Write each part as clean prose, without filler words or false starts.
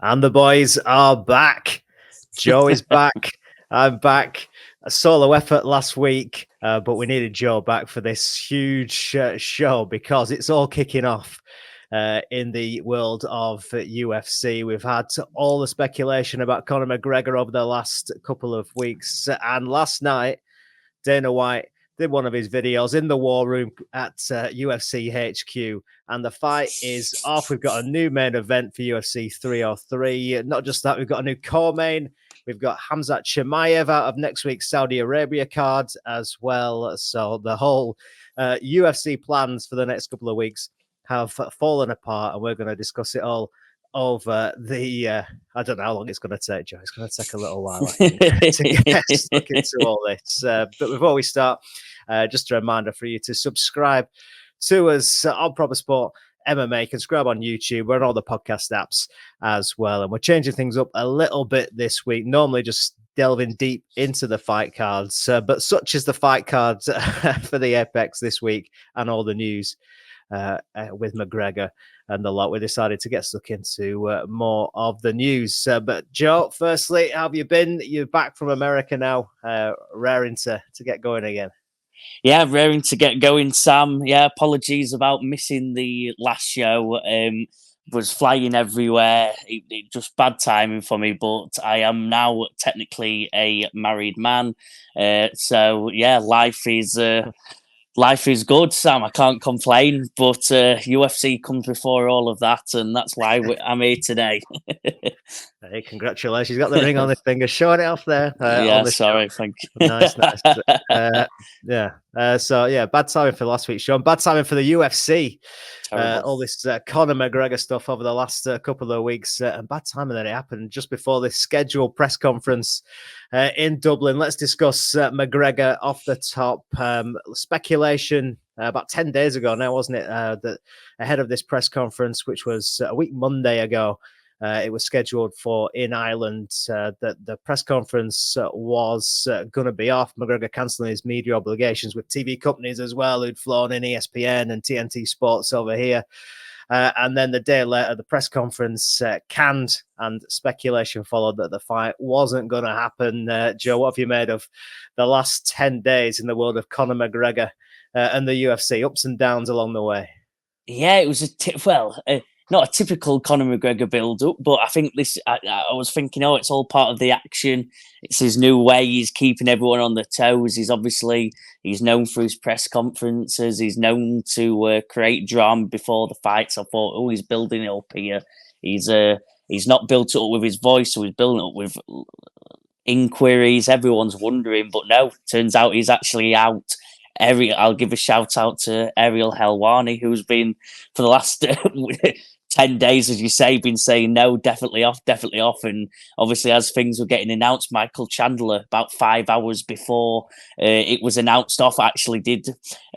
And the boys are back. Joe is back. I'm back. A solo effort last week, but we needed Joe back for this huge show because it's all kicking off in the world of UFC. We've had all the speculation about Conor McGregor over the last couple of weeks. And last night, Dana White did one of his videos in the war room at UFC HQ, and the fight is off. We've got a new main event for UFC 303. Not just that, we've got a new co-main. We've got Khamzat Chimaev out of next week's Saudi Arabia card as well. So the whole UFC plans for the next couple of weeks have fallen apart, and we're going to discuss it all over the I don't know how long it's going to take, Joe. It's going to take a little while, I think, to get stuck into all this. But before we start, just a reminder for you to subscribe to us on Proper Sport MMA. You can subscribe on YouTube. We're on all the podcast apps as well. And we're changing things up a little bit this week. Normally just delving deep into the fight cards, but such is the fight cards for the Apex this week and all the news with McGregor and the lot, we decided to get stuck into more of the news. But Joe, firstly, how have you been? You're back from America now, raring to get going again. Yeah, raring to get going, Sam. Yeah, apologies about missing the last show. Was flying everywhere. It just bad timing for me, but I am now technically a married man. So yeah, life is good, Sam. I can't complain, but UFC comes before all of that, and that's why I'm here today. Hey, congratulations. You got the ring on the finger. Showing it off there. Yeah, sorry. Thank you. Nice. So, bad timing for last week's show. And bad timing for the UFC. All this Conor McGregor stuff over the last couple of weeks. And bad timing that it happened just before this scheduled press conference in Dublin. Let's discuss McGregor off the top. Speculation about 10 days ago now, wasn't it? That ahead of this press conference, which was a week Monday ago, it was scheduled for in Ireland. That the press conference was going to be off. McGregor cancelling his media obligations with TV companies as well, who'd flown in ESPN and TNT Sports over here. And then the day later, the press conference canned, and speculation followed that the fight wasn't going to happen. Joe, what have you made of the last 10 days in the world of Conor McGregor and the UFC? Ups and downs along the way. Yeah, it was not a typical Conor McGregor build-up, but I think I was thinking, it's all part of the action. It's his new way. He's keeping everyone on their toes. He's known for his press conferences. He's known to create drama before the fights. I thought, he's building it up here. He's not built it up with his voice, so he's building it up with inquiries. Everyone's wondering, but no, turns out he's actually out. I'll give a shout out to Ariel Helwani, who's been for the last 10 days, as you say, been saying no, definitely off. And obviously, as things were getting announced, Michael Chandler, about 5 hours before it was announced off, actually did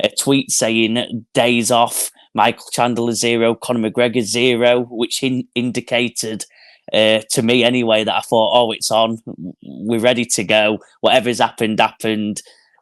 a tweet saying days off, Michael Chandler 0, Conor McGregor 0, which indicated to me anyway that I thought, it's on, we're ready to go. Whatever's happened.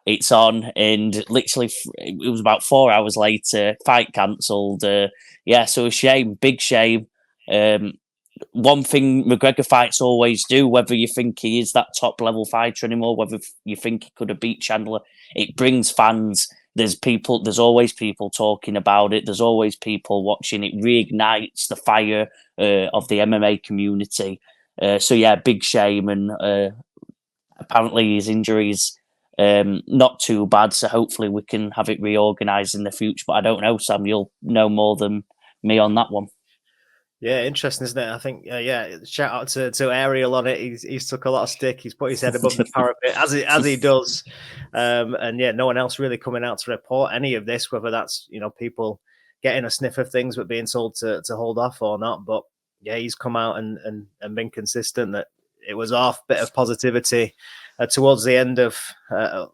It's on, and literally it was about 4 hours later, fight cancelled. So a shame, big shame. One thing McGregor fights always do, whether you think he is that top level fighter anymore, whether you think he could have beat Chandler, it brings fans. There's always people talking about it. There's always people watching. It reignites the fire of the MMA community. Big shame, and apparently his injuries not too bad, so hopefully we can have it reorganised in the future. But I don't know, Sam, you'll know more than me on that one. Yeah, interesting, isn't it? I think, shout out to Ariel on it. He's took a lot of stick. He's put his head above the parapet, as he does. No one else really coming out to report any of this, whether that's, people getting a sniff of things but being told to hold off or not. But yeah, he's come out and been consistent that it was off. Bit of positivity towards the end of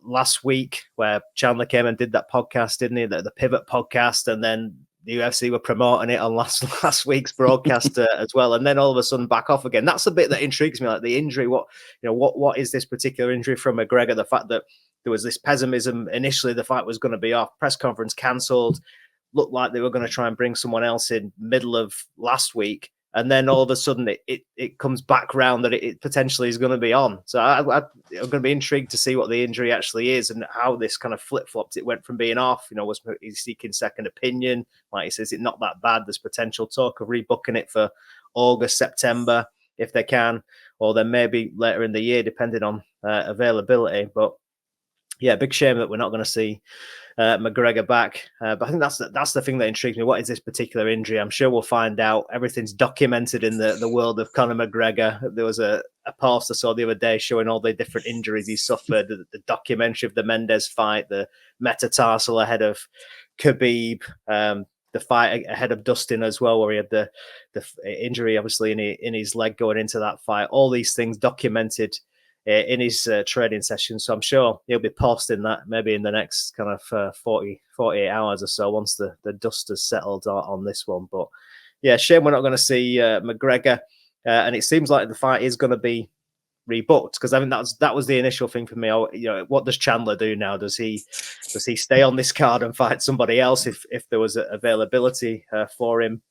last week, where Chandler came and did that podcast, didn't he? The Pivot podcast, and then the UFC were promoting it on last week's broadcast as well, and then all of a sudden back off again. That's the bit that intrigues me, like the injury. What is this particular injury from McGregor? The fact that there was this pessimism initially, the fight was going to be off, press conference cancelled, looked like they were going to try and bring someone else in middle of last week, and then all of a sudden it comes back round that it potentially is going to be on. So I'm going to be intrigued to see what the injury actually is and how this kind of flip-flopped. It went from being off, was he seeking second opinion? Like he says, it's not that bad. There's potential talk of rebooking it for August, September, if they can, or then maybe later in the year, depending on availability. But yeah, big shame that we're not going to see McGregor back. But I think that's the thing that intrigues me. What is this particular injury? I'm sure we'll find out. Everything's documented in the world of Conor McGregor. There was a post I saw the other day showing all the different injuries he suffered, the documentary of the Mendes fight, the metatarsal ahead of Khabib, the fight ahead of Dustin as well, where he had the injury obviously in his leg going into that fight. All these things documented in his training session. So I'm sure he'll be posting that maybe in the next kind of 48 hours or so once the dust has settled on this one. But yeah, shame we're not going to see McGregor. And it seems like the fight is going to be rebooked, because I mean that was the initial thing for me. What does Chandler do now? Does he stay on this card and fight somebody else if there was availability for him?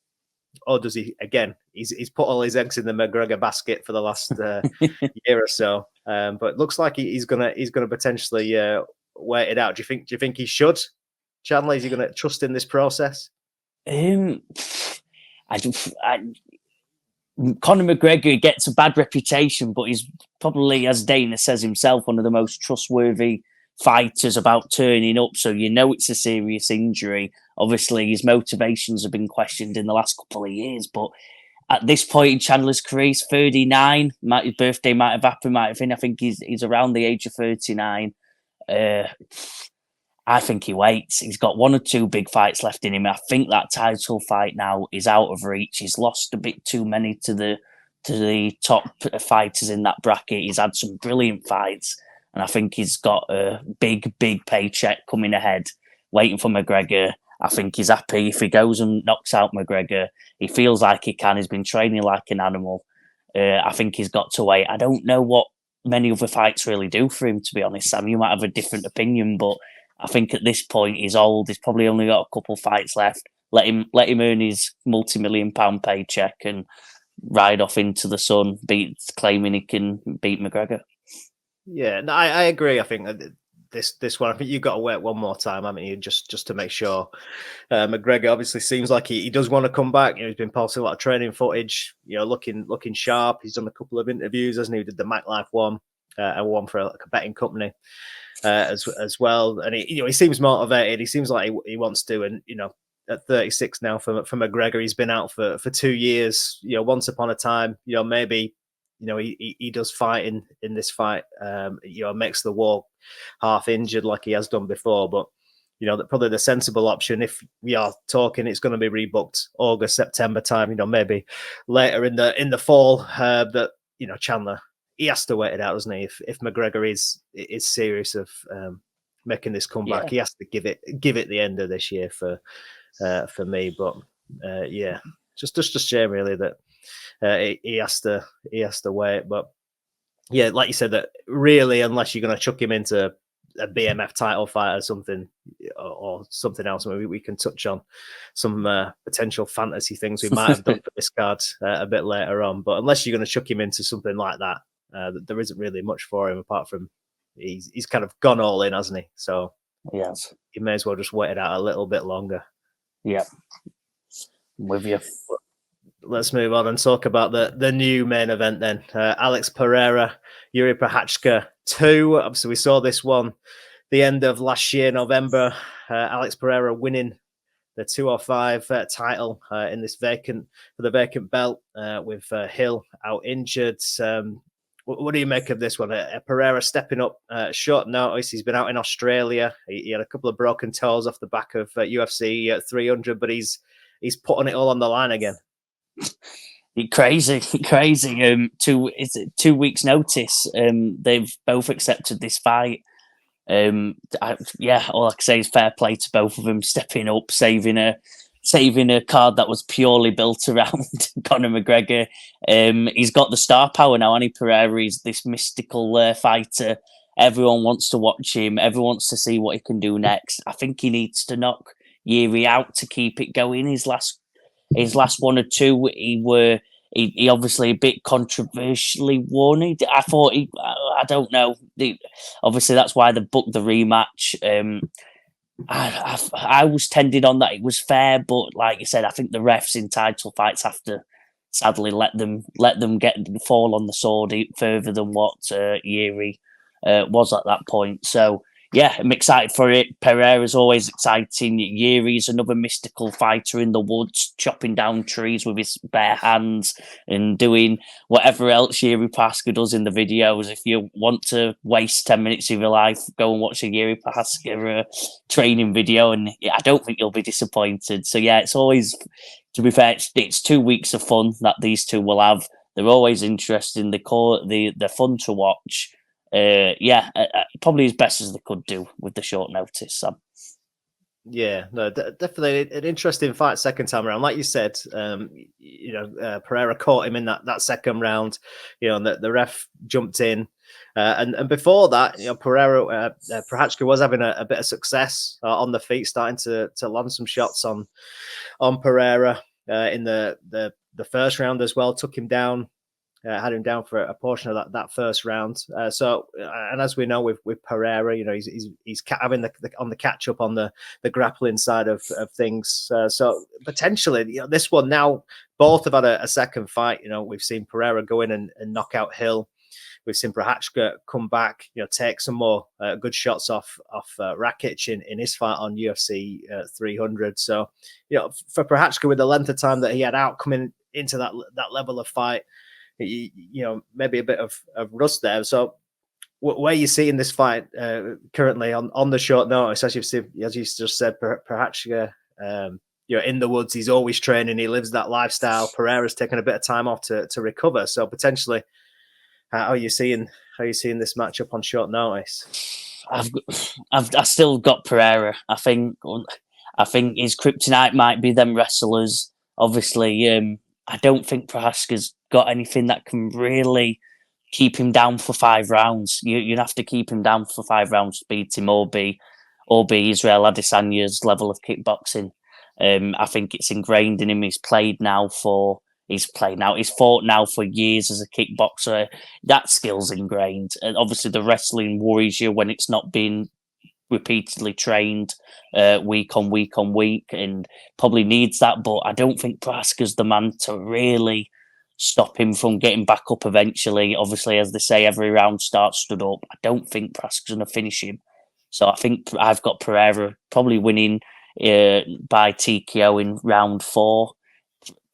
Or does he, again, he's put all his eggs in the McGregor basket for the last year or so. But it looks like he's gonna potentially wait it out. Do you think he should? Chandler, is he gonna trust in this process? Conor McGregor gets a bad reputation, but he's probably, as Dana says himself, one of the most trustworthy fighters about turning up. So it's a serious injury. Obviously, his motivations have been questioned in the last couple of years, but at this point in Chandler's career, he's 39. His birthday might have happened. I think he's around the age of 39. I think he waits. He's got one or two big fights left in him. I think that title fight now is out of reach. He's lost a bit too many to the top fighters in that bracket. He's had some brilliant fights, and I think he's got a big paycheck coming ahead, waiting for McGregor. I think he's happy if he goes and knocks out McGregor. He feels like he can. He's been training like an animal. I think he's got to wait. I don't know what many other fights really do for him, to be honest, Sam. You might have a different opinion, but I think at this point he's old. He's probably only got a couple fights left. Let him earn his multi-million-pound paycheck and ride off into the sun, claiming he can beat McGregor. Yeah, no, I agree. I think this one, I think you've got to wait one more time, haven't you? Just to make sure. McGregor obviously seems like he does want to come back. He's been posting a lot of training footage. Looking sharp. He's done a couple of interviews, hasn't he? He did the MacLife one, and one for a betting company as well. And he seems motivated. He seems like he wants to. And at 36 now for McGregor, he's been out for 2 years. Once upon a time, maybe. He does fight in this fight, makes the war half injured like he has done before. But, probably the sensible option, if we are talking, it's going to be rebooked August, September time, maybe later in the fall, that, Chandler, he has to wait it out, doesn't he? If McGregor is serious of making this comeback, he has to give it the end of this year for me. But, just a shame really that, he has to wait. But yeah, like you said, that really, unless you're going to chuck him into a BMF title fight or something else, maybe we can touch on some potential fantasy things we might have done for this card a bit later on. But unless you're going to chuck him into something like that, there isn't really much for him apart from he's kind of gone all in, hasn't he? So yes, you may as well just wait it out a little bit longer. Yeah, I'm with you. Let's move on and talk about the new main event then. Alex Pereira, Jiří Procházka 2. Obviously, we saw this one the end of last year, November. Alex Pereira winning the 205 title in this vacant belt with Hill out injured. What do you make of this one? Pereira stepping up short notice. He's been out in Australia. He had a couple of broken toes off the back of UFC 300, but he's putting it all on the line again. Crazy. 2 weeks notice. They've both accepted this fight. All I can say is fair play to both of them, stepping up, saving a card that was purely built around Conor McGregor. He's got the star power now, and Pereira. He's this mystical fighter. Everyone wants to watch him. Everyone wants to see what he can do next. I think he needs to knock Jiří out to keep it going. His last one or two, he were he obviously a bit controversially won. I don't know. Obviously, that's why they booked the rematch. I was tending on that it was fair, but like you said, I think the refs in title fights have to sadly let them fall on the sword further than what Jiří was at that point. So yeah, I'm excited for it. Pereira's always exciting. Jiří's another mystical fighter in the woods, chopping down trees with his bare hands and doing whatever else Jiří Procházka does in the videos. If you want to waste 10 minutes of your life, go and watch a Jiří Procházka training video, and I don't think you'll be disappointed. So yeah, it's always, to be fair, it's 2 weeks of fun that these two will have. They're always interesting. They're fun to watch. Probably as best as they could do with the short notice, Sam. Yeah, no, definitely an interesting fight second time around. Like you said, Pereira caught him in that second round. And the ref jumped in, and before that, Pereira Procházka was having a bit of success on the feet, starting to land some shots on Pereira in the first round as well. Took him down. Had him down for a portion of that first round. And as we know with Pereira, he's having the catch up on the grappling side of things. So potentially, this one now, both have had a second fight. We've seen Pereira go in and knock out Hill. We've seen Procházka come back, take some more good shots off Rakic in his fight on UFC 300. So, for Procházka, with the length of time that he had out coming into that level of fight, maybe a bit of rust there. So where you see in this fight currently on the short notice, as you just said, Procházka, in the woods, he's always training. He lives that lifestyle. Pereira's taken a bit of time off to recover. So potentially, how are you seeing this matchup on short notice? I've still got Pereira. I think his kryptonite might be them wrestlers. Obviously, I don't think Procházka's got anything that can really keep him down for 5 rounds. You'd have to keep him down for 5 rounds to beat him, or be Israel Adesanya's level of kickboxing. I think it's ingrained in him. He's fought now for years as a kickboxer. That skill's ingrained. And obviously the wrestling worries you when it's not being repeatedly trained week on week, and probably needs that. But I don't think Procházka's the man to really stop him from getting back up eventually. Obviously, as they say, every round starts stood up. I don't think Procházka's going to finish him. So I think I've got Pereira probably winning by TKO in round 4.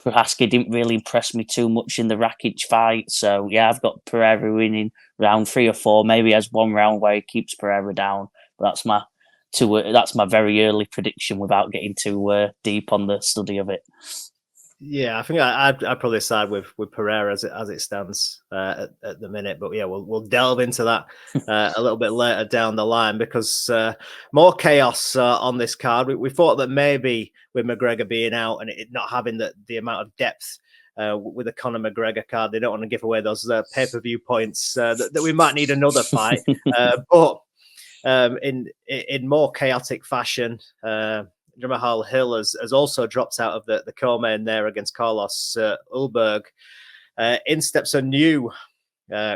Procházka didn't really impress me too much in the Rakic fight. So yeah, I've got Pereira winning round 3 or 4. Maybe has one round where he keeps Pereira down. That's my very early prediction without getting too deep on the study of it. Yeah, I think I'd probably side with Pereira as it stands at the minute. But yeah, we'll delve into that a little bit later down the line, because more chaos on this card. We thought that maybe with McGregor being out and it not having the amount of depth with the Conor McGregor card, they don't want to give away those pay-per-view points that we might need another fight. But in more chaotic fashion, Jamahal Hill has also dropped out of the co-main there against Carlos Ulberg. In steps a new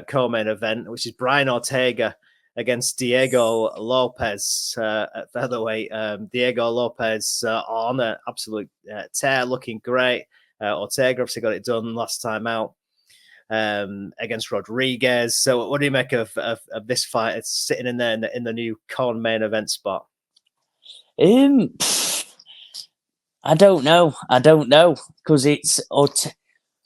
co-main event, which is Brian Ortega against Diego Lopez at featherweight. Diego Lopez on an absolute tear, looking great. Ortega obviously got it done last time out against Rodriguez. So what do you make of this fight? It's sitting in there in the new main event spot. I don't know because it's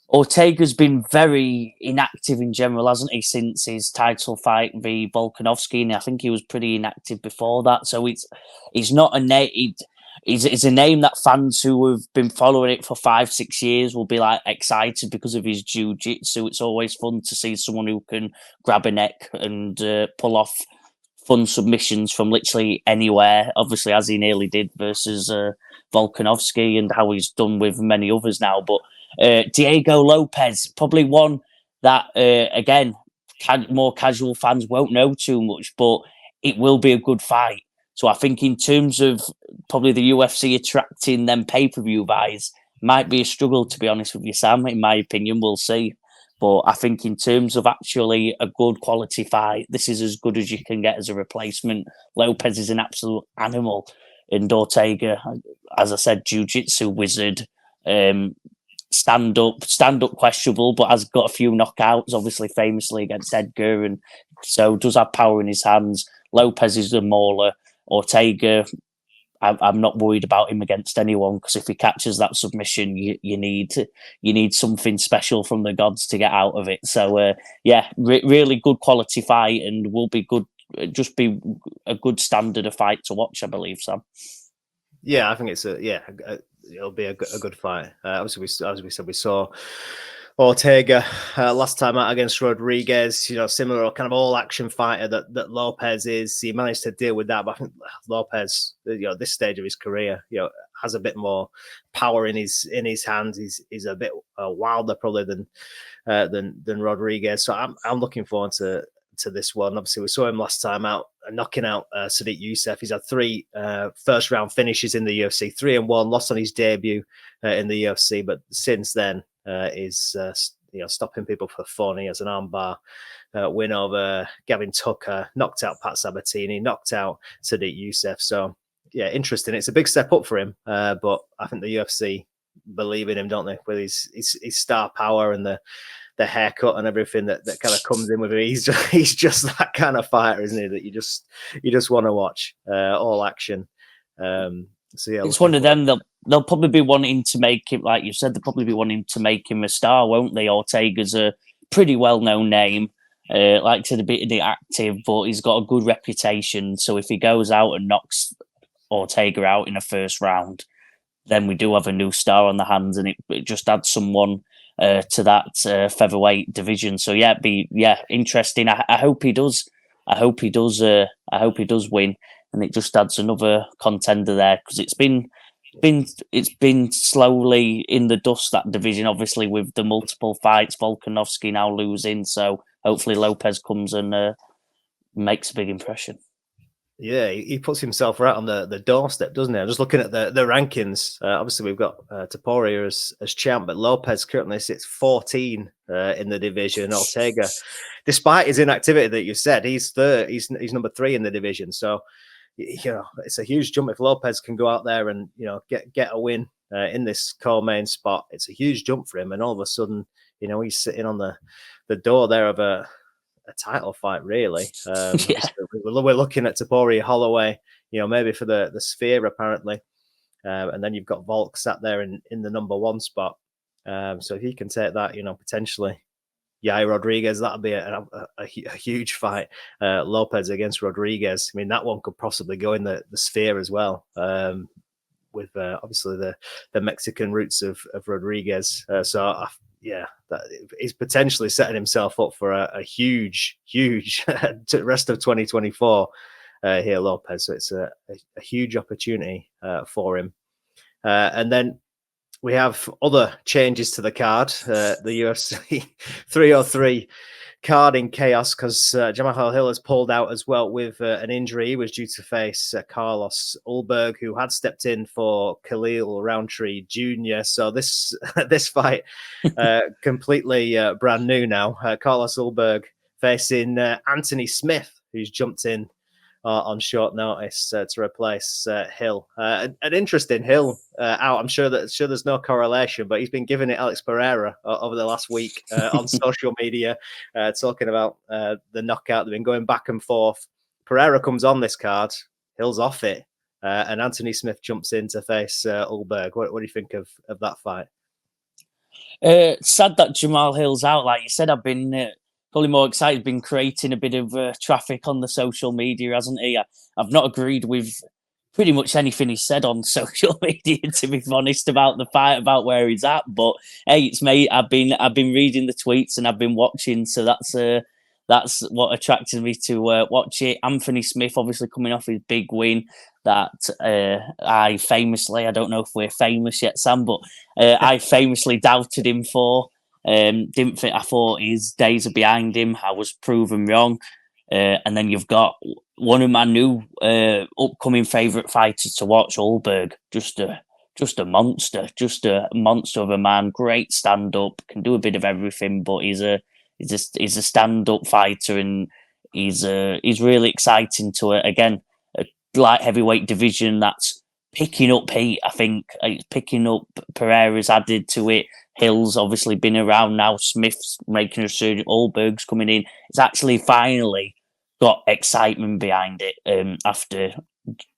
Ortega's been very inactive in general, hasn't he, since his title fight v Volkanovski, and I think he was pretty inactive before that. So it's not a name. It's a name that fans who have been following it for 5-6 years will be like excited because of his jiu-jitsu. It's always fun to see someone who can grab a neck and pull off fun submissions from literally anywhere. Obviously, as he nearly did versus Volkanovski, and how he's done with many others now. But Diego Lopez, probably one that again, more casual fans won't know too much, but it will be a good fight. So I think in terms of probably the UFC attracting them pay-per-view buys, might be a struggle, to be honest with you, Sam. In my opinion, we'll see. But I think in terms of actually a good quality fight, this is as good as you can get as a replacement. Lopez is an absolute animal, and Ortega, as I said, jiu-jitsu wizard. Stand up questionable, but has got a few knockouts, obviously famously against Edgar, and so does have power in his hands. Lopez is a mauler. Ortega, I'm not worried about him against anyone, because if he catches that submission, you need something special from the gods to get out of it. So really good quality fight, and will be good. Just be a good standard of fight to watch, I believe, Sam. Yeah, I think it'll be a good fight. Obviously, as we said, we saw Ortega last time out against Rodriguez. Similar kind of all-action fighter that Lopez is. He managed to deal with that, but I think Lopez, this stage of his career, has a bit more power in his hands. He's a bit wilder probably than Rodriguez. So I'm looking forward to this one. Obviously, we saw him last time out knocking out Sadiq Youssef. He's had 3 first round finishes in the UFC, 3-1, lost on his debut in the UFC, but since then is stopping people for fun. He has an armbar win over Gavin Tucker, knocked out Pat Sabatini, knocked out Sadiq Youssef. So yeah, interesting. It's a big step up for him, but I think the UFC believe in him, don't they, with his star power and the haircut and everything that kind of comes in with him. He's just that kind of fighter, isn't he? That you just want to watch all action. So yeah, it's one of them. They'll probably be wanting to make him, like you said, they'll probably be wanting to make him a star, won't they? Ortega's a pretty well-known name, like to be active, but he's got a good reputation. So if he goes out and knocks Ortega out in a first round, then we do have a new star on the hands, and it just adds someone to that featherweight division. So interesting. I hope he does. I hope he does win, and it just adds another contender there, because it's been slowly in the dust, that division, obviously with the multiple fights, Volkanovski now losing. So hopefully Lopez comes and makes a big impression. Yeah, he puts himself right on the doorstep, doesn't he? I'm just looking at the rankings. Obviously, we've got Topuria as champ, but Lopez currently sits 14 in the division. Ortega, despite his inactivity that you said, he's third. He's number 3 in the division. So, it's a huge jump if Lopez can go out there and get a win in this co-main spot. It's a huge jump for him, and all of a sudden, he's sitting on the door there of a title fight, really. We're looking at Topuria Holloway, maybe for the Sphere, apparently. And then you've got Volk sat there in the number 1 spot. So if he can take that, potentially Yair Rodriguez, that'll be a huge fight. Lopez against Rodriguez. I mean, that one could possibly go in the Sphere as well. With obviously the Mexican roots of Rodriguez. That he's potentially setting himself up for a huge rest of 2024 here, Lopez. So it's a huge opportunity for him. And then we have other changes to the card. The UFC 303 card in chaos, because Jamahal Hill has pulled out as well with an injury. He was due to face Carlos Ulberg, who had stepped in for Khalil Roundtree Jr. So this fight completely brand new now. Carlos Ulberg facing Anthony Smith, who's jumped in on short notice to replace Hill. An interesting Hill out. I'm sure there's no correlation, but he's been giving it Alex Pereira over the last week on social media, talking about the knockout. They've been going back and forth. Pereira comes on this card, Hill's off it, and Anthony Smith jumps in to face Ulberg. What do you think of that fight? Sad that Jamahal Hill's out. Like you said, I've been probably more excited, been creating a bit of traffic on the social media, hasn't he? I've not agreed with pretty much anything he said on social media, to be honest, about the fight, about where he's at. But hey, it's mate. I've been reading the tweets and I've been watching, so that's what attracted me to watch it. Anthony Smith, obviously coming off his big win that I famously, I don't know if we're famous yet, Sam, but I famously doubted him for. Didn't think, I thought his days are behind him. I was proven wrong. And then you've got one of my new upcoming favourite fighters to watch, Ulberg. Just just a monster of a man. Great stand up, can do a bit of everything, but he's a stand up fighter, and he's really exciting to it. Again, a light heavyweight division that's picking up heat. I think it's picking up. Pereira's added to it. Hill's obviously been around now. Smith's making a resurgence. Allberg's coming in. It's actually finally got excitement behind it after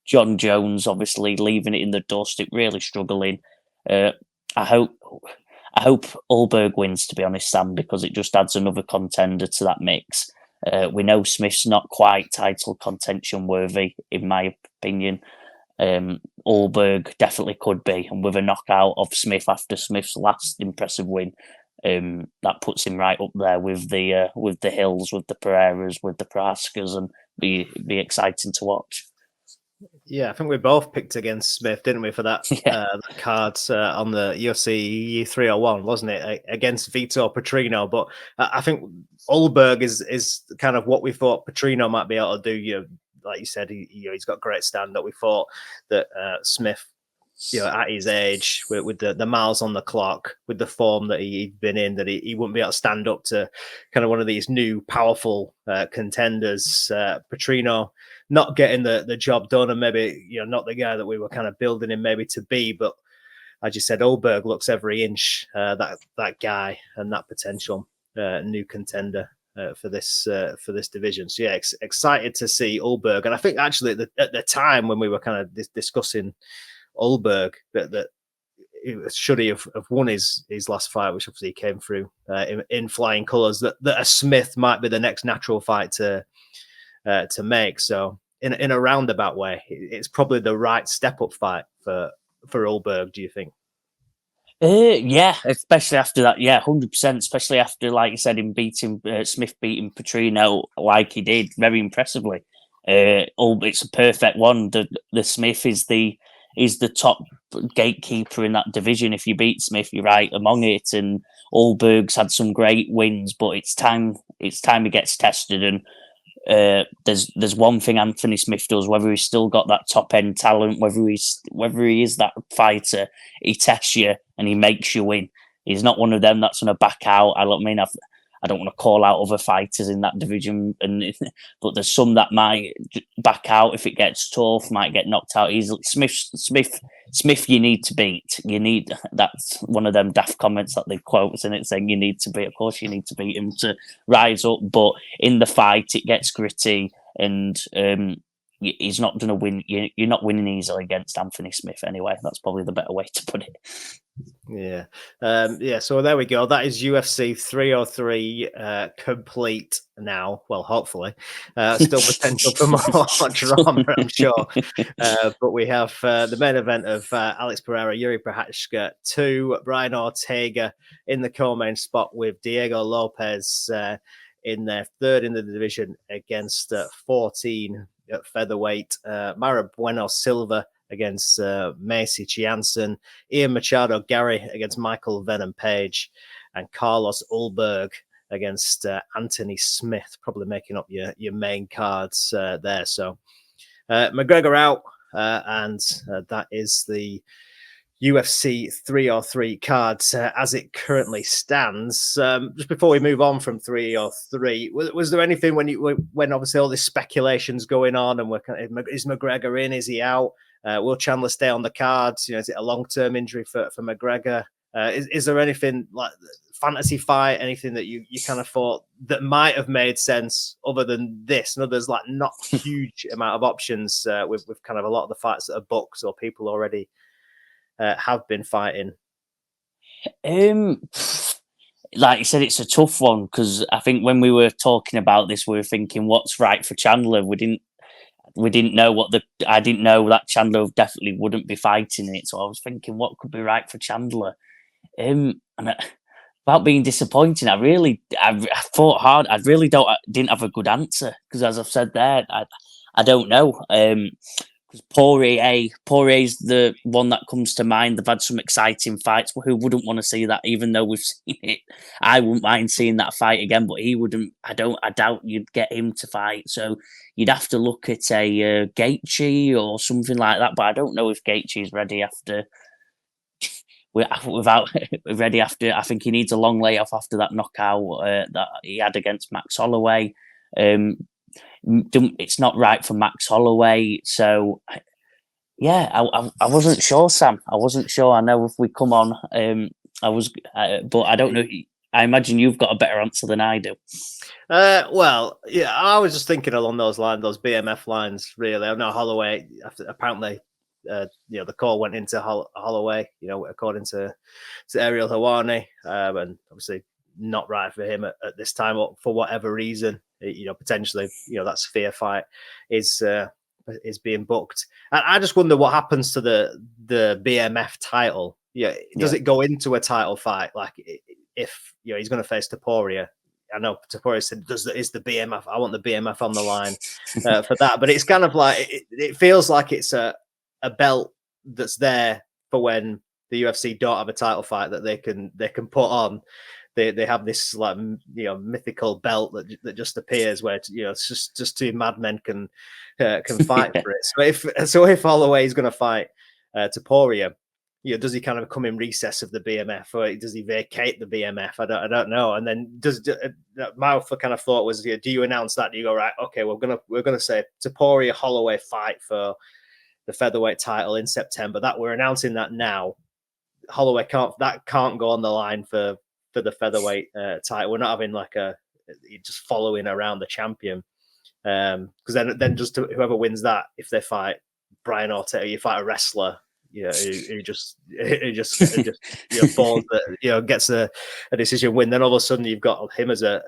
John Jones obviously leaving it in the dust. It really struggling. I hope Allberg wins, to be honest, Sam, because it just adds another contender to that mix. We know Smith's not quite title contention worthy, in my opinion. Allberg definitely could be, and with a knockout of Smith after Smith's last impressive win, that puts him right up there with the Hills, with the Pereiras, with the Procházkas, and be exciting to watch. Yeah, I think we both picked against Smith, didn't we, for that card on the UFC 301, wasn't it, against Vitor Petrino? But I think Allberg is kind of what we thought Petrino might be able to do. You know, like you said, he's got great stand-up. We thought that Smith, at his age, with the miles on the clock, with the form that he'd been in, that he wouldn't be able to stand up to kind of one of these new powerful contenders. Petrino not getting the job done, and maybe not the guy that we were kind of building him maybe to be. But as you said, Allberg looks every inch that guy and that potential new contender for this division. So yeah, excited to see Allberg. And I think actually at the time when we were kind of discussing Allberg, that should he have won his last fight, which obviously came through in flying colours, that a Smith might be the next natural fight to make. So in a roundabout way, it's probably the right step up fight for Allberg. Do you think? Yeah, especially after that. Yeah, 100%. Especially after, like you said, him beating Smith beating Petrino like he did very impressively. It's a perfect one. The Smith is the top gatekeeper in that division. If you beat Smith, you're right among it. And Allberg's had some great wins, but it's time he gets tested. And there's one thing Anthony Smith does, whether he's still got that top end talent, whether he is that fighter, he tests you and he makes you win. He's not one of them that's going to back out. I don't want to call out other fighters in that division, but there's some that might back out if it gets tough, might get knocked out easily. Smith, you need to beat. That's one of them daft comments that they quote, and it's saying you need to beat. Of course, you need to beat him to rise up, but in the fight, it gets gritty, and he's not going to win. You're not winning easily against Anthony Smith anyway. That's probably the better way to put it. Yeah. So there we go. That is UFC 303 complete now. Well, hopefully. Still potential for more drama, I'm sure. But we have the main event of Alex Pereira, Jiří Procházka 2, Brian Ortega in the co-main spot with Diego Lopez in their third in the division against 14 at featherweight. Mara Bueno Silva against Macy Chianson, Ian Machado Gary against Michael Venom Page, and Carlos Allberg against Anthony Smith, probably making up your main cards there. So McGregor out, and that is the UFC 303 cards as it currently stands. Just before we move on from 303, was there anything when obviously all this speculation's going on and is McGregor in, is he out? Will Chandler stay on the cards? Is it a long-term injury for McGregor? Is there anything like fantasy fight, anything that you kind of thought that might have made sense other than this? No, there's like not huge amount of options with kind of a lot of the fights that are booked or people already have been fighting. Like you said, it's a tough one because I think when we were talking about this, we were thinking what's right for Chandler. We didn't know I didn't know that Chandler definitely wouldn't be fighting it. So I was thinking what could be right for Chandler. And without being disappointing, I thought hard. I really didn't have a good answer because, as I've said there, I don't know. Because Poirier's the one that comes to mind. They've had some exciting fights. Who wouldn't want to see that, even though we've seen it? I wouldn't mind seeing that fight again, but he wouldn't. I doubt you'd get him to fight. So you'd have to look at a Gaethje or something like that. But I don't know if Gaethje's ready after without ready after. I think he needs a long layoff after that knockout that he had against Max Holloway. It's not right for Max Holloway. So, yeah, I wasn't sure, Sam. I wasn't sure. I know if we come on, but I don't know. I imagine you've got a better answer than I do. Well, yeah, I was just thinking along those lines, those BMF lines. Really, I know Holloway. Apparently, the call went into Holloway. According to Ariel Helwani, and obviously not right for him at this time, for whatever reason. Potentially, that Sphere fight is being booked. And I just wonder what happens to the BMF title. Does it go into a title fight? Like if he's going to face Topuria. I know Topuria said, "Is the BMF? I want the BMF on the line for that." But it's kind of like it feels like it's a belt that's there for when the UFC don't have a title fight that they can put on. They have this like mythical belt that just appears where it's just two madmen can fight for it. So if Holloway is going to fight Topuria, does he kind of come in recess of the BMF, or does he vacate the BMF? I don't know. And then my kind of thought was, do you announce that? Do you go, right, okay, we're gonna say Topuria Holloway fight for the featherweight title in September. That we're announcing that now. Holloway can't go on the line for the featherweight title. We're not having like just following around the champion, because then just whoever wins that, if they fight Brian Ortega, you fight a wrestler. Who just falls that gets a decision win. Then all of a sudden you've got him as a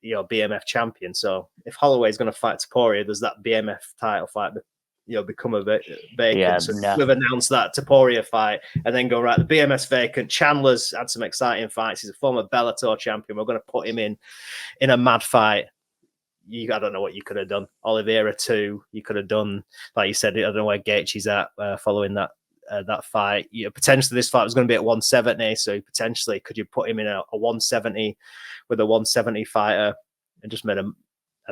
BMF champion. So if Holloway is going to fight Topuria, does that BMF title fight become a vacant? So we've announced that Topuria fight, and then go, right, the BMS vacant. Chandler's had some exciting fights. He's a former Bellator champion. We're going to put him in a mad fight. I don't know what you could have done. Oliveira too. You could have done, like you said. I don't know where Gaethje's at following that fight. Potentially this fight was going to be at 170, so potentially could you put him in a 170 with a 170 fighter and just made a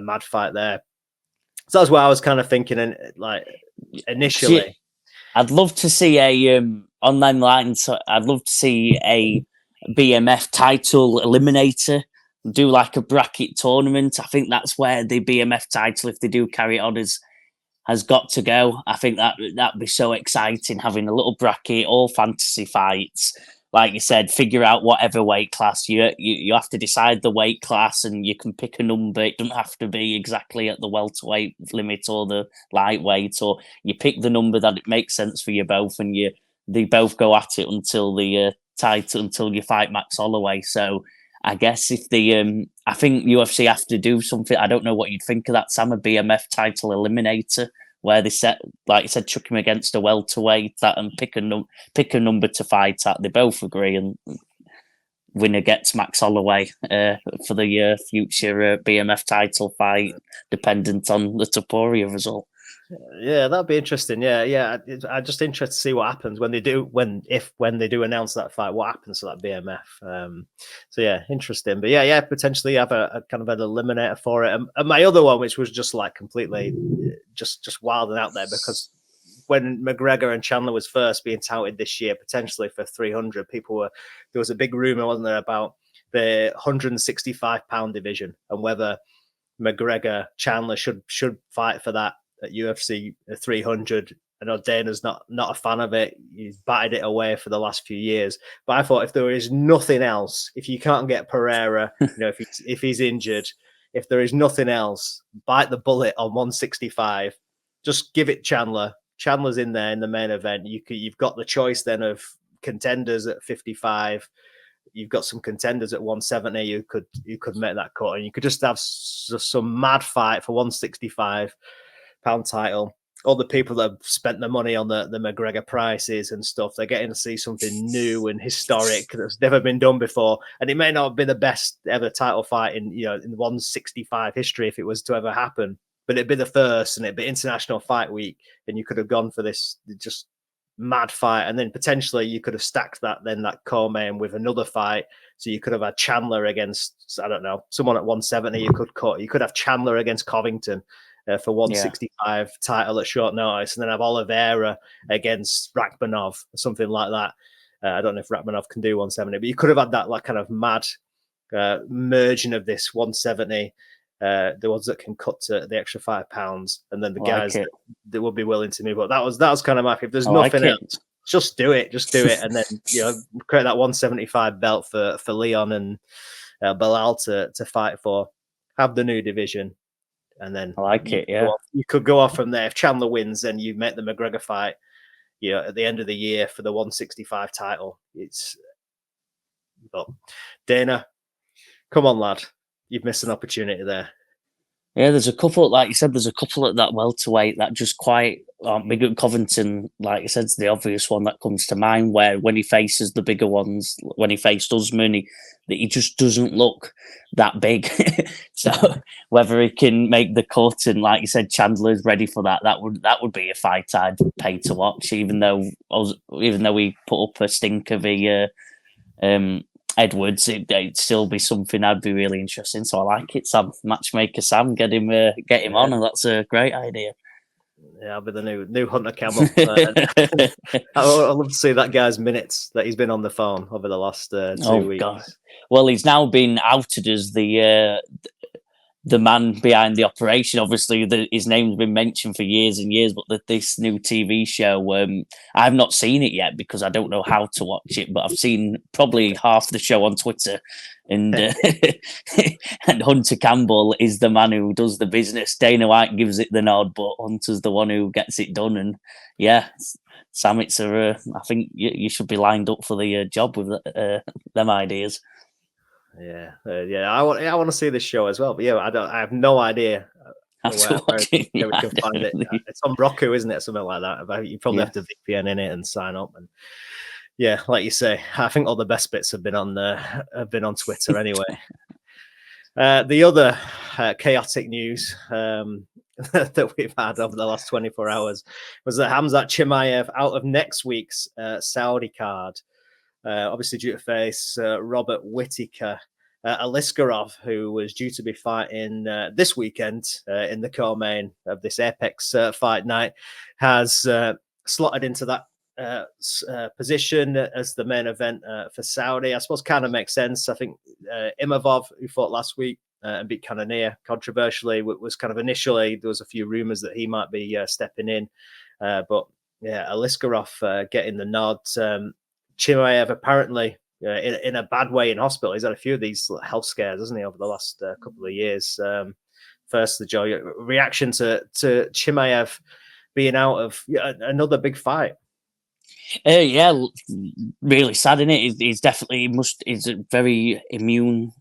mad fight there. So that's what I was kind of thinking, and like initially. I'd love to see a online line. So I'd love to see a BMF title eliminator. Do like a bracket tournament. I think that's where the BMF title, if they do carry it on, has got to go. I think that'd be so exciting, having a little bracket, all fantasy fights. Like you said, figure out whatever weight class you have to decide the weight class, and you can pick a number. It doesn't have to be exactly at the welterweight limit or the lightweight, or you pick the number that it makes sense for you both, and they both go at it until the title, until you fight Max Holloway. So I guess if I think UFC have to do something. I don't know what you'd think of that, Sam, a BMF title eliminator, where they set, like you said, chuck him against a welterweight and pick a number to fight at. They both agree, and winner gets Max Holloway for the future BMF title fight, dependent on the Topuria result. Yeah, that'd be interesting. Yeah. I'm just interested to see what happens when they do announce that fight. What happens to that BMF? So yeah, interesting. But yeah, potentially have a kind of an eliminator for it. And my other one, which was just like completely just wild and out there, because when McGregor and Chandler was first being touted this year, potentially for 300, there was a big rumor, wasn't there, about the 165-pound division and whether McGregor Chandler should fight for that at UFC 300. I know Dana's not a fan of it. He's batted it away for the last few years. But I thought if there is nothing else, if you can't get Pereira, if he's injured, if there is nothing else, bite the bullet on 165. Just give it Chandler. Chandler's in there in the main event. You've got the choice then of contenders at 55. You've got some contenders at 170. You could make that cut, and you could just have some mad fight for 165-pound title. All the people that have spent the money on the McGregor prices and stuff, they're getting to see something new and historic that's never been done before. And it may not be the best ever title fight in 165 history if it was to ever happen, but it'd be the first, and it'd be International Fight Week, and you could have gone for this just mad fight, and then potentially you could have stacked that co-main with another fight. So you could have had Chandler against, I don't know, someone at 170. You could have Chandler against Covington for 165 title at short notice, and then have Oliveira against Rakhmonov or something like that. I don't know if Rachmanov can do 170, but you could have had that like kind of mad merging of this 170. The ones that can cut to the extra £5, and then the guys that would be willing to move up. That was kind of my. If there's nothing else, just do it, and then create that 175 belt for Leon and Bilal to fight for. Have the new division, and then I like it. Yeah, you could go off from there. If Chandler wins, then you make the McGregor fight. At the end of the year for the 165 title. But Dana, come on, lad. You've missed an opportunity there. Yeah, there's a couple, like you said, there's a couple at that welterweight that just quite big at Covington. Like you said, it's the obvious one that comes to mind, where when he faces the bigger ones, when he faced Usman, he just doesn't look that big. So whether he can make the cut, and like you said, Chandler's ready for that, that would be a fight I'd pay to watch, even though we put up a stinker via Edwards, it'd still be something I'd be really interested in. So I like it, Sam. Matchmaker Sam, get him on, and that's a great idea. Yeah, I'll be the new Hunter Campbell. I love to see that guy's minutes that he's been on the phone over the last 2 weeks. God. Well, he's now been outed as the man behind the operation. Obviously, his name's been mentioned for years and years, but this new TV show, I've not seen it yet because I don't know how to watch it, but I've seen probably half the show on Twitter, and and Hunter Campbell is the man who does the business. Dana White gives it the nod, but Hunter's the one who gets it done. And yeah, Sam, I think you should be lined up for the job with them ideas. Yeah. I want to see this show as well, but I have no idea where we can find it. It's on Roku, isn't it? Something like that. You probably have to VPN in it and sign up. And yeah, like you say, I think all the best bits have been on Twitter anyway. The other chaotic news that we've had over the last 24 hours was that Khamzat Chimaev out of next week's Saudi card. Obviously due to face Robert Whittaker. Aliskerov, who was due to be fighting this weekend in the co-main of this Apex fight night, has slotted into that position as the main event for Saudi. I suppose kind of makes sense. I think Imavov, who fought last week and beat Cannonier controversially, was kind of initially, there was a few rumors that he might be stepping in. But yeah, Aliskerov getting the nod. Chimaev apparently in a bad way in hospital. He's had a few of these health scares, hasn't he, over the last couple of years. First, the Joe reaction to Chimaev being out of another big fight. Yeah, really sad, isn't it? He's definitely he's very immune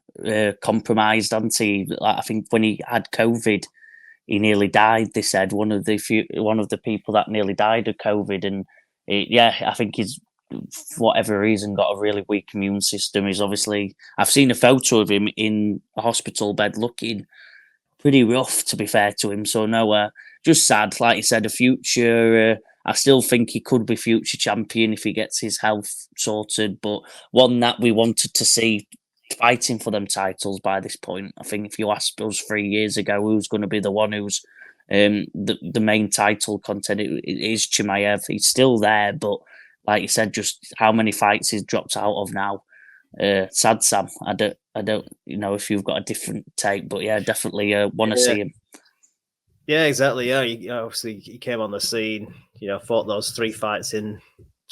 compromised, hasn't he? I think when he had COVID, he nearly died. They said one of the people that nearly died of COVID, and I think he's, for whatever reason, got a really weak immune system. He's obviously, I've seen a photo of him in a hospital bed looking pretty rough, to be fair to him. So no, just sad. Like you said, a future, I still think he could be future champion if he gets his health sorted, but one that we wanted to see fighting for them titles by this point. I think if you asked us 3 years ago who's going to be the one who's the main title content, it is Chimaev. He's still there, but like you said, just how many fights he's dropped out of now. Sad, Sam. I don't if you've got a different take, but yeah, definitely want to see him. Yeah, exactly. Yeah, obviously he came on the scene. Fought those 3 fights in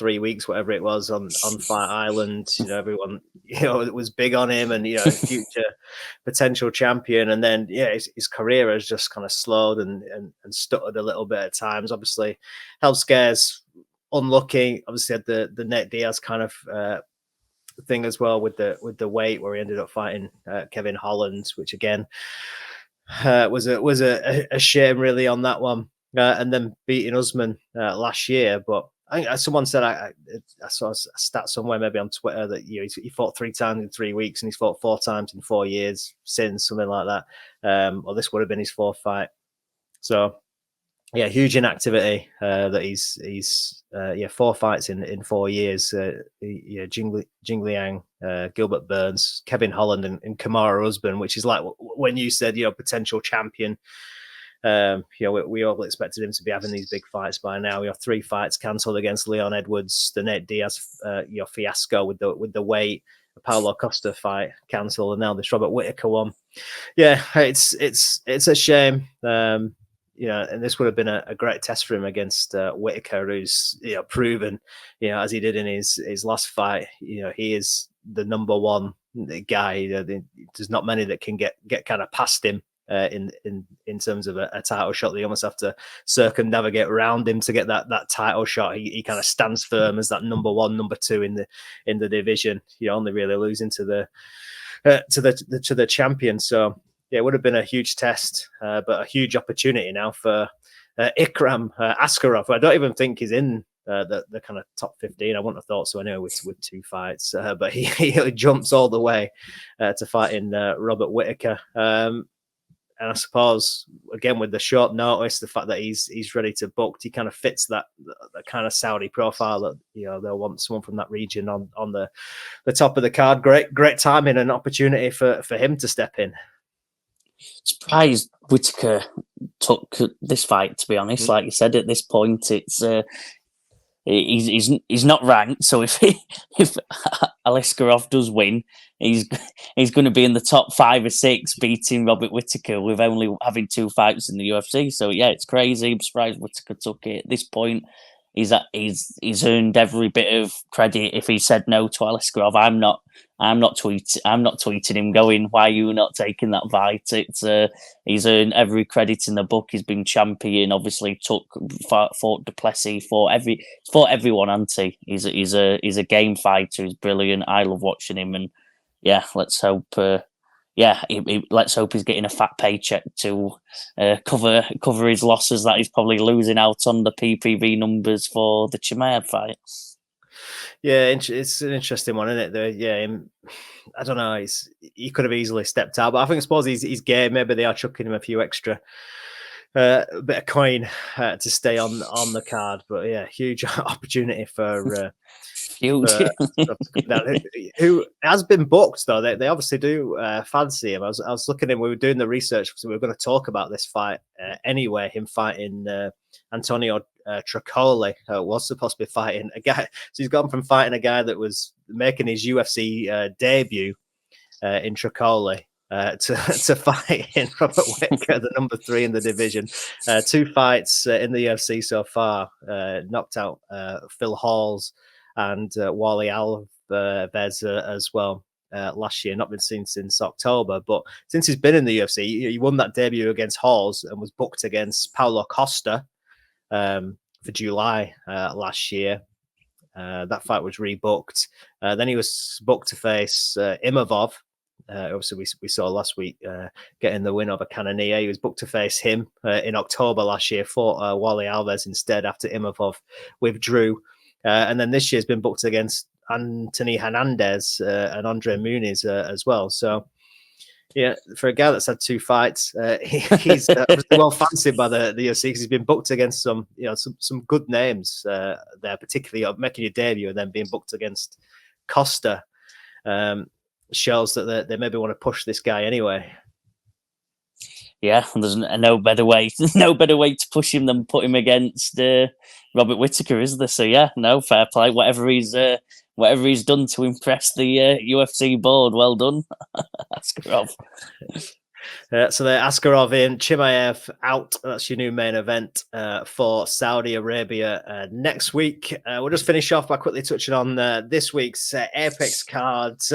3 weeks, whatever it was, on Fight Island. Everyone, it was big on him, and future potential champion. And then his career has just kind of slowed and stuttered a little bit at times. Obviously, health scares. Unlucky, obviously had the Nate Diaz kind of thing as well with the weight, where he ended up fighting Kevin Holland, which again was a shame really on that one, and then beating Usman last year. But I think someone said I saw a stat somewhere, maybe on Twitter, that he fought 3 times in 3 weeks, and he's fought 4 times in 4 years since, something like that. Or this would have been his 4th fight. So. Yeah, huge inactivity. That he's 4 fights in 4 years. Jing Liang, Gilbert Burns, Kevin Holland, and Kamaru Usman, which is like when you said potential champion. We all expected him to be having these big fights by now. 3 fights cancelled against Leon Edwards, the Nate Diaz fiasco with the weight, the Paulo Costa fight cancelled, and now this Robert Whittaker one. Yeah, it's a shame. And this would have been a great test for him against Whittaker, who's proven, as he did in his last fight, he is the number one guy. There's not many that can get kind of past him in terms of a title shot. They almost have to circumnavigate around him to get that title shot. He kind of stands firm as that number one, number two in the division. Only really losing to the champion. So yeah, it would have been a huge test, but a huge opportunity now for Ikram Aliskerov, who I don't even think is in the kind of top 15. I wouldn't have thought so anyway with 2 fights, but he jumps all the way to fighting Robert Whittaker. And I suppose, again, with the short notice, the fact that he's ready to book, he kind of fits that kind of Saudi profile that they'll want someone from that region on the top of the card. Great timing and opportunity for him to step in. Surprised Whittaker took this fight, to be honest. Like you said, at this point, it's he's not ranked. So if Aliskerov does win, he's going to be in the top 5 or 6, beating Robert Whittaker with only having 2 fights in the UFC. So yeah, it's crazy. I'm surprised Whittaker took it. At this point, he's earned every bit of credit. If he said no to Aliskerov, I'm not tweeting him going, "Why are you not taking that fight?" He's earned every credit in the book. He's been champion. Obviously, fought Duplessis, fought everyone. Anti. He's a game fighter. He's brilliant. I love watching him. And yeah, let's hope. Let's hope he's getting a fat paycheck to cover his losses that he's probably losing out on the PPV numbers for the Chimaev fight. Yeah, it's an interesting one, isn't it? I don't know. He could have easily stepped out, but I suppose he's game. Maybe they are chucking him a few extra bit of coin to stay on the card. But yeah, huge opportunity for huge. Who has been booked though. They obviously do fancy him. I was looking at him. We were doing the research, so we were going to talk about this fight anyway. Him fighting Antonio Tricoli was supposed to be fighting a guy. So he's gone from fighting a guy that was making his UFC debut in Tricoli to fighting Robert Whittaker, the number 3 in the division. 2 fights in the UFC so far. Knocked out Phil Halls and Wally Alves as well. Last year, not been seen since October, but since he's been in the UFC, he won that debut against Halls and was booked against Paulo Costa for July last year. That fight was rebooked. Then he was booked to face Imavov. Obviously, we saw last week getting the win over Cannonier. He was booked to face him in October last year, fought Wally Alves instead after Imavov withdrew. And then this year's been booked against Anthony Hernandez and Andre Muniz as well. So, yeah, for a guy that's had 2 fights, he's well fancied by the UFC because he's been booked against some good names there, particularly making your debut and then being booked against Costa. Shows that they maybe want to push this guy anyway. Yeah, there's no better way to push him than put him against Robert Whittaker, is there? So yeah, no, fair play. Whatever he's done to impress the UFC board, well done, Askarov. So the Askarov in, Chimaev out. That's your new main event for Saudi Arabia next week. We'll just finish off by quickly touching on this week's Apex cards.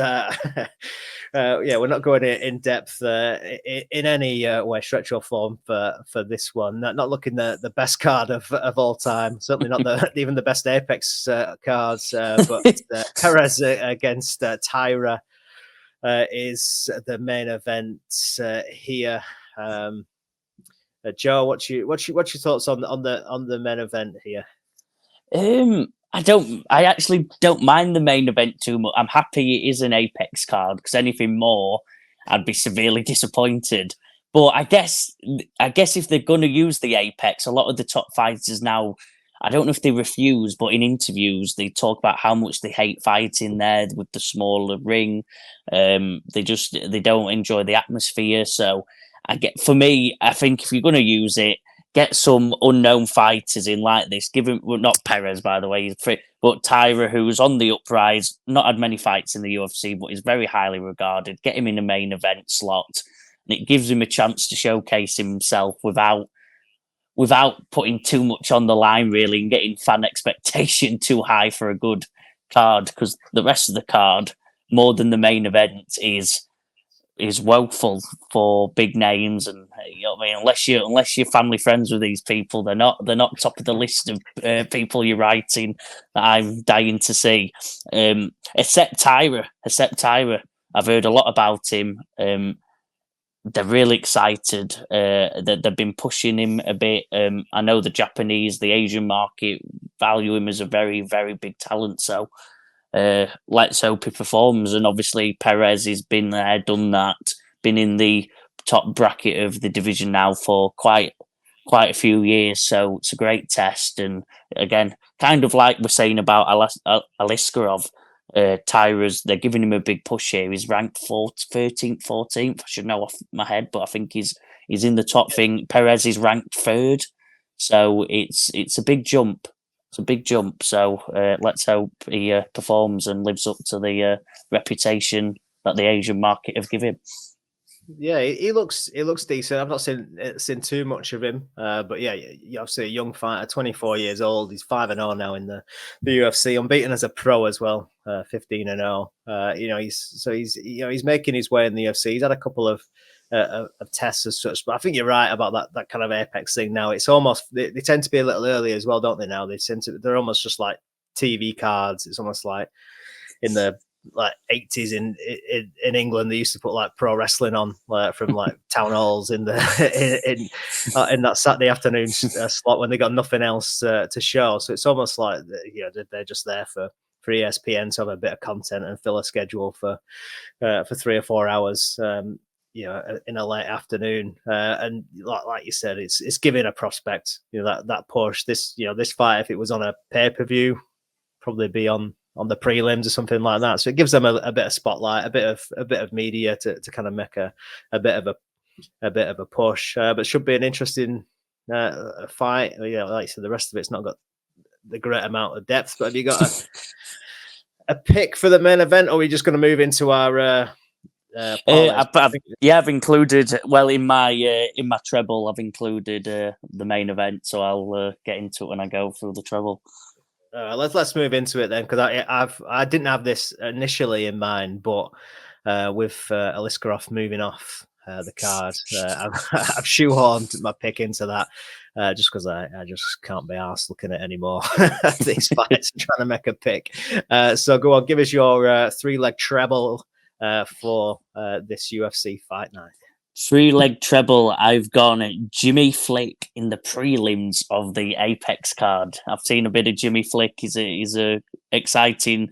We're not going in depth in any way, stretch or form for this one. Not looking the best card of all time. Certainly not even the best Apex cards. But Perez against Tyra is the main event here. Joe, what's your thoughts on the main event here? I actually don't mind the main event too much. I'm happy it is an Apex card because anything more, I'd be severely disappointed. But I guess if they're going to use the Apex, a lot of the top fighters now, I don't know if they refuse, but in interviews they talk about how much they hate fighting there with the smaller ring. They don't enjoy the atmosphere. So For me, I think if you're going to use it, get some unknown fighters in like this. Give him, well, not Perez, by the way, but Tyra, who's on the uprise, not had many fights in the UFC, but is very highly regarded. Get him in the main event slot, and it gives him a chance to showcase himself without putting too much on the line, really, and getting fan expectation too high for a good card, because the rest of the card, more than the main event, is woeful for big names, and you know what I mean. Unless you're family friends with these people, they're not top of the list of people you're writing that I'm dying to see. Except Tyra. I've heard a lot about him. They're really excited. They've been pushing him a bit. I know the Japanese, the Asian market value him as a very, very big talent. So let's hope he performs. And obviously Perez has been there, done that, been in the top bracket of the division now for quite a few years. So it's a great test. And again, kind of like we're saying about Aliskerov, Tyra's, they're giving him a big push here. He's ranked 13th, 14th. I should know off my head, but I think he's in the top thing. Perez is ranked 3rd. So it's a big jump. It's a big jump. So let's hope he performs and lives up to the reputation that the Asian market have given him. Yeah, he looks decent. I've not seen too much of him, but yeah, you obviously a young fighter, 24 years old. He's 5-0 now in the UFC, unbeaten as a pro as well, 15-0. He's making his way in the UFC. He's had a couple of tests as such, but I think you're right about that kind of apex thing. Now it's almost they tend to be a little early as well, don't they? Now they're almost just like TV cards. It's almost like in the 80s in England, they used to put like pro wrestling on from like town halls in that Saturday afternoon slot when they got nothing else to show. So it's almost like they're just there for ESPN to have a bit of content and fill a schedule for 3 or 4 hours. In a late afternoon, and like you said, it's giving a prospect that push. This fight, if it was on a pay-per-view, probably be on the prelims or something like that. So it gives them a bit of spotlight, a bit of media to kind of make a bit of a push. But should be an interesting fight. Like you said, the rest of it's not got the great amount of depth. But have you got a pick for the main event, or are we just going to move into our? I've included in my treble. I've included the main event, so I'll get into it when I go through the treble. Let's move into it then, because I didn't have this initially in mind, but with Aliskerov moving off the card, I've shoehorned my pick into that just because I just can't be arsed looking at anymore these fights and trying to make a pick. So go on, give us your 3-leg treble for this UFC fight night. 3-leg treble. I've gone at Jimmy Flick in the prelims of the Apex card. I've seen a bit of Jimmy Flick. He's a exciting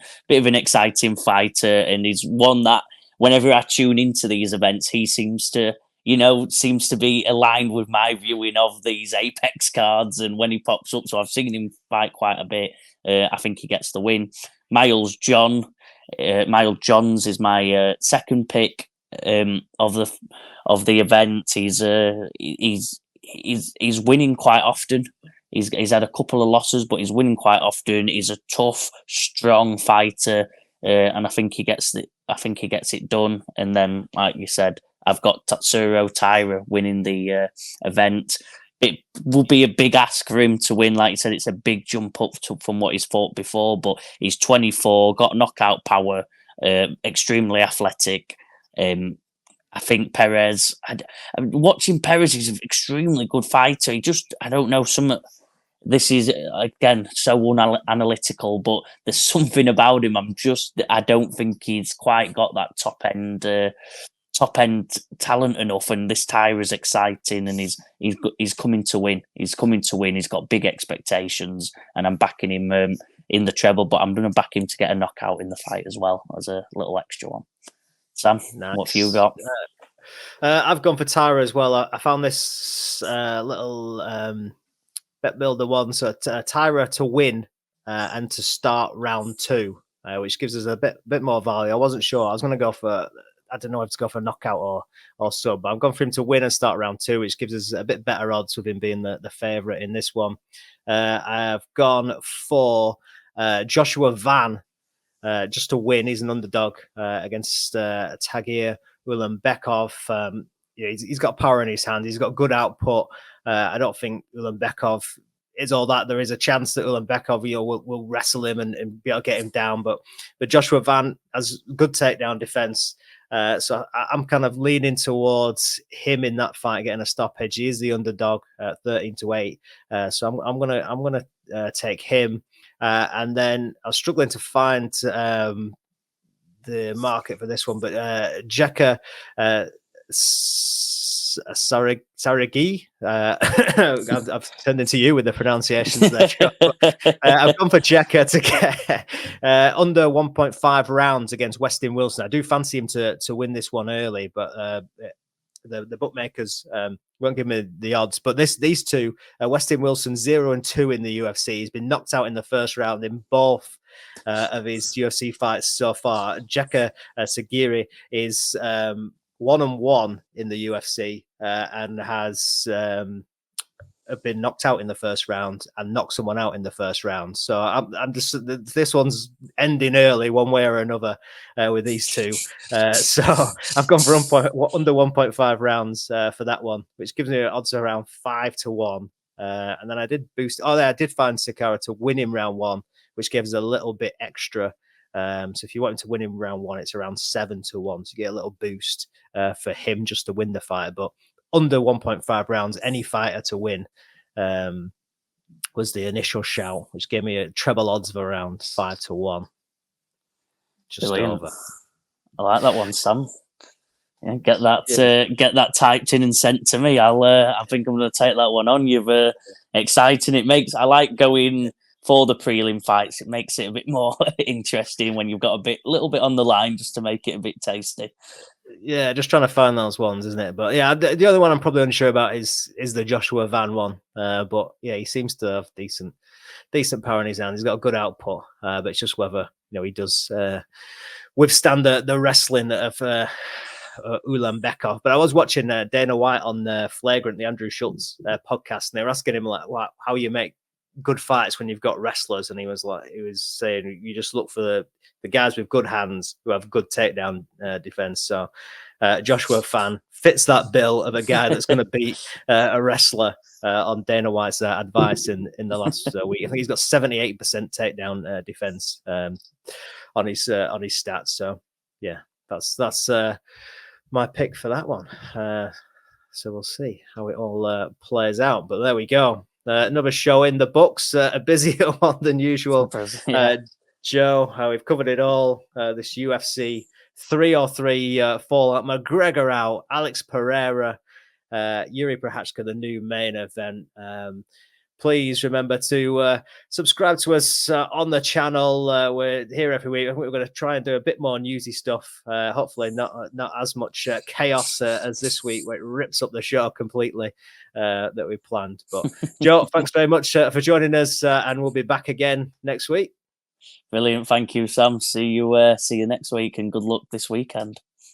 fighter, and he's one that whenever I tune into these events, he seems to be aligned with my viewing of these Apex cards. And when he pops up, so I've seen him fight quite a bit. I think he gets the win. Miles Johns is my second pick of the event. He's winning quite often. He's had a couple of losses, but he's winning quite often. He's a tough, strong fighter, and I think he gets it done. And then, like you said, I've got Tatsuro Taira winning the event. It will be a big ask for him to win. Like you said, it's a big jump up from what he's fought before, but he's 24, got knockout power, extremely athletic. I think Perez, watching Perez, he's an extremely good fighter. I don't know, this is, again, so analytical, but there's something about him. I don't think he's quite got that top end talent enough, and this tire is exciting, and he's coming to win. He's got big expectations, and I'm backing him in the treble, but I'm going to back him to get a knockout in the fight as well as a little extra one. Sam, nice. What have you got? I've gone for Tyra as well. I found this little bet builder one. So Tyra to win and to start round 2, which gives us a bit more value. I wasn't sure. I was going to go for I don't know if to go for a knockout or sub. But I'm going for him to win and start round 2, which gives us a bit better odds with him being the favourite in this one. I've gone for Joshua Van just to win. He's an underdog against Tagir Ulanbekov. He's got power in his hand. He's got good output. I don't think Ulanbekov is all that. There is a chance that Ulanbekov will wrestle him and be able to get him down. But Joshua Van has good takedown defense. So I'm kind of leaning towards him in that fight, getting a stoppage. He is the underdog, 13-8. So I'm gonna take him. And then I was struggling to find the market for this one, but Jeka Saragi. I've turned into you with the pronunciations there. I've gone for Jeka to get under 1.5 rounds against Westin Wilson. I do fancy him to win this one early, but the bookmakers won't give me the odds. But these two, Westin Wilson 0-2 in the UFC. He's been knocked out in the first round in both of his UFC fights so far. Jeka Sagiri is 1-1 in the UFC and has been knocked out in the first round and knocked someone out in the first round. So I'm just, this one's ending early one way or another with these two. So I've gone for under 1.5 rounds for that one, which gives me odds around 5-1. And then I did boost. I did find Sakara to win in round 1, which gives a little bit extra. So if you want him to win in round 1, it's around 7-1 to get a little boost for him just to win the fight. But under 1.5 rounds, any fighter to win was the initial shout, which gave me a treble odds of around 5-1. Just Brilliant. over. I like that one, Sam. Yeah, get that typed in and sent to me. I think I'm going to take that one on. You've exciting. I like going for the prelim fights. It makes it a bit more interesting when you've got a little bit on the line, just to make it a bit tasty. Yeah, just trying to find those ones, isn't it? But yeah, the other one I'm probably unsure about is the Joshua Van one. But yeah, he seems to have decent power in his hand. He's got a good output, but it's just whether he does withstand the wrestling of Ulanbekov. But I was watching Dana White on Flagrant, the Andrew Schultz podcast, and they were asking him how you make good fights when you've got wrestlers, and he was saying you just look for the guys with good hands who have good takedown defense. So Joshua Fan fits that bill of a guy that's going to beat a wrestler on Dana White's advice in the last week. I think he's got 78% takedown defense on his stats. So yeah, that's my pick for that one. So we'll see how it all plays out. But there we go. Another show in the books, a busier one than usual. Yeah. Joe, we've covered it all. This UFC 303 fallout. McGregor out. Alex Pereira, Jiří Procházka, the new main event. Please remember to subscribe to us on the channel. We're here every week. We're going to try and do a bit more newsy stuff. Hopefully not as much chaos as this week, where it rips up the show completely that we planned. But Joe, thanks very much for joining us, and we'll be back again next week. Brilliant. Thank you, Sam. See you next week, and good luck this weekend.